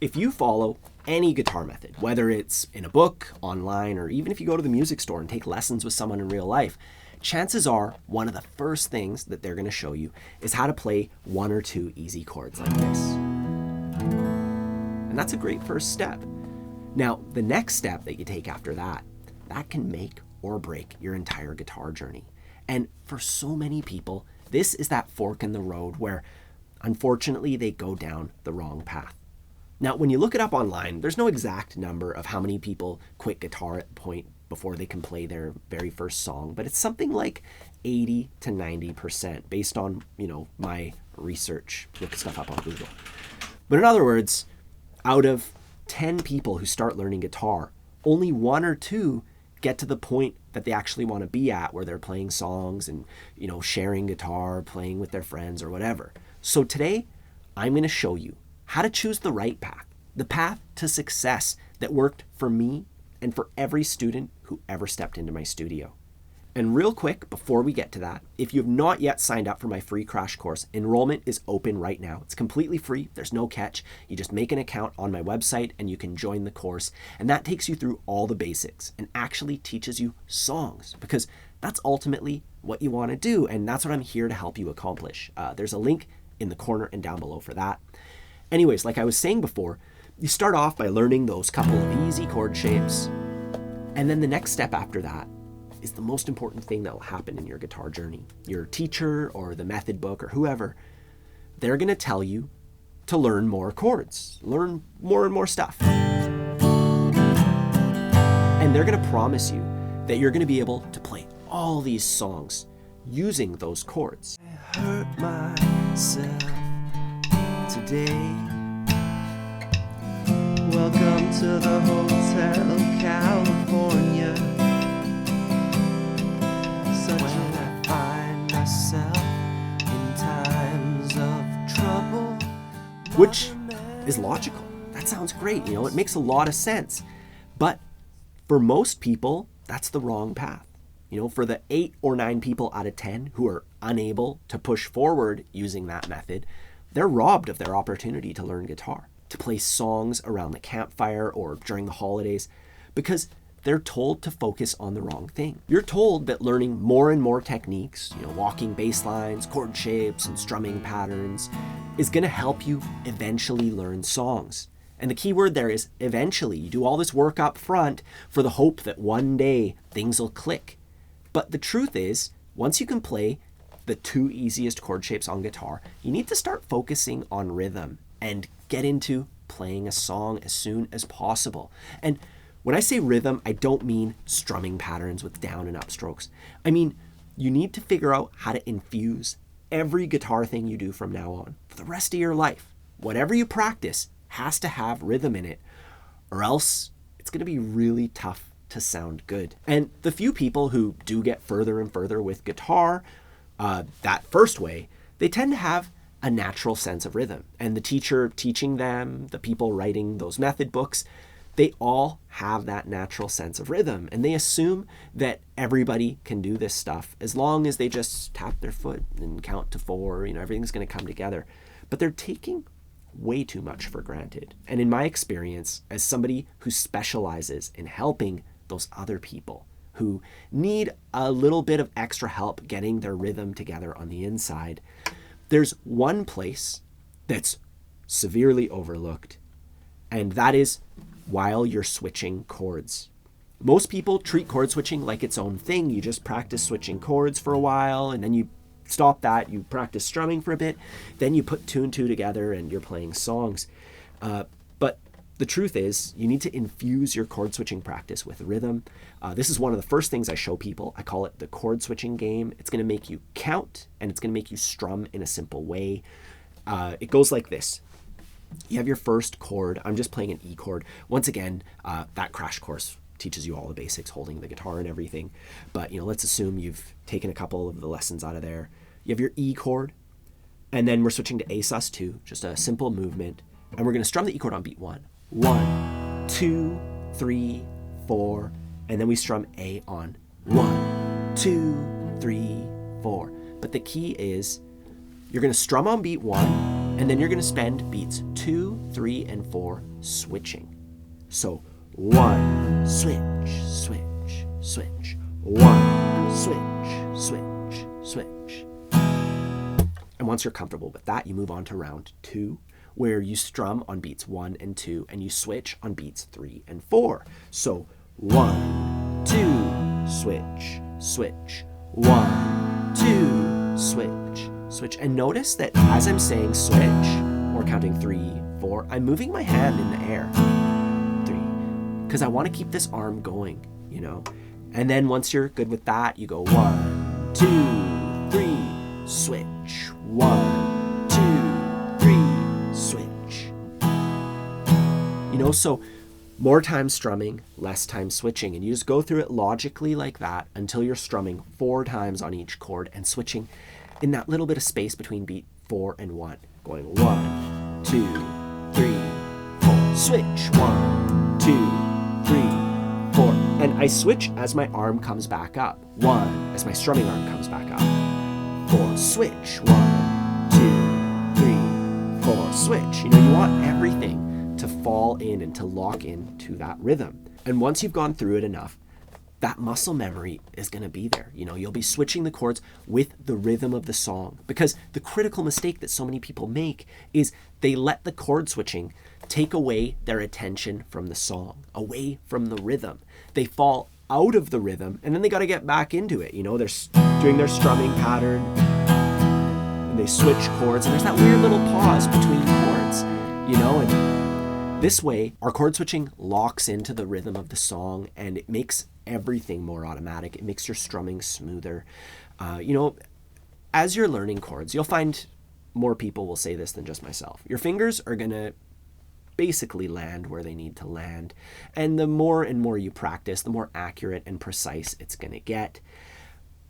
If you follow any guitar method, whether it's in a book, online, or even if you go to the music store and take lessons with someone in real life, chances are one of the first things that they're going to show you is how to play one or two easy chords like this. And that's a great first step. Now, the next step that you take after that can make or break your entire guitar journey. And for so many people, this is that fork in the road where, unfortunately, they go down the wrong path. Now, when you look it up online, there's no exact number of how many people quit guitar at the point before they can play their very first song, but it's something like 80 to 90% based on, my research, look stuff up on Google. But in other words, out of 10 people who start learning guitar, only 1 or 2 get to the point that they actually want to be at, where they're playing songs and, sharing guitar, playing with their friends or whatever. So today, I'm going to show you how to choose the right path, the path to success that worked for me and for every student who ever stepped into my studio. And real quick, before we get to that, if you have not yet signed up for my free crash course, enrollment is open right now. It's completely free. There's no catch. You just make an account on my website and you can join the course. And that takes you through all the basics and actually teaches you songs, because that's ultimately what you want to do. And that's what I'm here to help you accomplish. There's a link in the corner and down below for that. Anyways, like I was saying before, you start off by learning those couple of easy chord shapes. And then the next step after that is the most important thing that will happen in your guitar journey. Your teacher or the method book or whoever, they're going to tell you to learn more chords, learn more and more stuff. And they're going to promise you that you're going to be able to play all these songs using those chords. I hurt myself today. Welcome to the Hotel California. Such when I find myself in times of trouble. Which is logical. That sounds great. It makes a lot of sense. But for most people, that's the wrong path. For the 8 or 9 people out of 10 who are unable to push forward using that method, they're robbed of their opportunity to learn guitar, to play songs around the campfire or during the holidays, because they're told to focus on the wrong thing. You're told that learning more and more techniques, walking bass lines, chord shapes, and strumming patterns, is going to help you eventually learn songs. And the key word there is eventually. You do all this work up front for the hope that one day things will click. But the truth is, once you can play the 2 easiest chord shapes on guitar, you need to start focusing on rhythm and get into playing a song as soon as possible. And when I say rhythm, I don't mean strumming patterns with down and up strokes. I mean, you need to figure out how to infuse every guitar thing you do from now on for the rest of your life. Whatever you practice has to have rhythm in it, or else it's going to be really tough to sound good. And the few people who do get further and further with guitar, that first way, they tend to have a natural sense of rhythm. And the teacher teaching them, the people writing those method books, they all have that natural sense of rhythm. And they assume that everybody can do this stuff as long as they just tap their foot and count to 4, everything's going to come together. But they're taking way too much for granted. And in my experience, as somebody who specializes in helping those other people who need a little bit of extra help getting their rhythm together on the inside, there's one place that's severely overlooked, and that is while you're switching chords. Most people treat chord switching like its own thing. You just practice switching chords for a while, and then you stop that, you practice strumming for a bit, then you put 2 and 2 together and you're playing songs. But the truth is, you need to infuse your chord switching practice with rhythm. This is one of the first things I show people. I call it the chord switching game. It's going to make you count, and it's going to make you strum in a simple way. It goes like this. You have your first chord. I'm just playing an E chord. Once again, that crash course teaches you all the basics, holding the guitar and everything. But let's assume you've taken a couple of the lessons out of there. You have your E chord, and then we're switching to A sus2, just a simple movement, and we're going to strum the E chord on beat 1. 1, 2, 3, 4, and then we strum A on 1, 2, 3, 4. But the key is you're going to strum on beat 1, And then you're going to spend beats 2, 3, and 4 switching. So 1, switch, switch, switch. 1, switch, switch, switch. And once you're comfortable with that, you move on to round 2, where you strum on beats 1 and 2, and you switch on beats 3 and 4. So 1, 2, switch, switch. 1, 2, switch, switch. And notice that as I'm saying switch, or counting 3, 4, I'm moving my hand in the air. 3, because I want to keep this arm going, you know. And then once you're good with that, you go 1, 2, 3, switch. 1, 2, 3, switch. You know, so more time strumming, less time switching. And you just go through it logically like that until you're strumming 4 times on each chord and switching in that little bit of space between beat 4 and 1. Going 1, 2, 3, 4. Switch. 1, 2, 3, 4. And I switch as my arm comes back up. 1, as my strumming arm comes back up. 4. Switch. 1, 2, 3, 4. Switch. You know, you want everything to fall in and to lock into that rhythm. And once you've gone through it enough, that muscle memory is going to be there. You know, you'll be switching the chords with the rhythm of the song, because the critical mistake that so many people make is they let the chord switching take away their attention from the song, away from the rhythm. They fall out of the rhythm and then they got to get back into it. You know, they're doing their strumming pattern and they switch chords and there's that weird little pause between chords, you know, and this way, our chord switching locks into the rhythm of the song and it makes everything more automatic. It makes your strumming smoother. You know, as you're learning chords, you'll find more people will say this than just myself. Your fingers are going to basically land where they need to land. And the more and more you practice, the more accurate and precise it's going to get.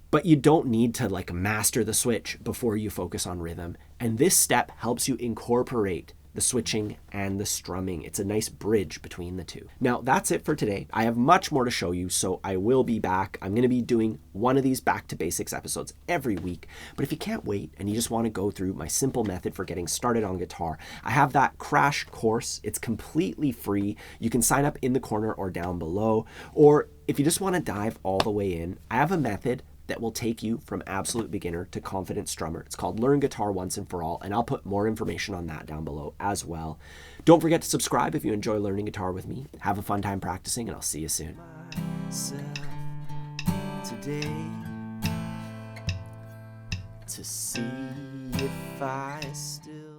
But you don't need to like master the switch before you focus on rhythm. And this step helps you incorporate the switching and the strumming. It's a nice bridge between the two. Now that's it for today. I have much more to show you, so I will be back. I'm going to be doing one of these back to basics episodes every week. But if you can't wait and you just want to go through my simple method for getting started on guitar, I have that crash course. It's completely free. You can sign up in the corner or down below. Or if you just want to dive all the way in, I have a method that will take you from absolute beginner to confident strummer. It's called Learn Guitar Once and For All, and I'll put more information on that down below as well. Don't forget to subscribe if you enjoy learning guitar with me. Have a fun time practicing, and I'll see you soon. Today, to see if I still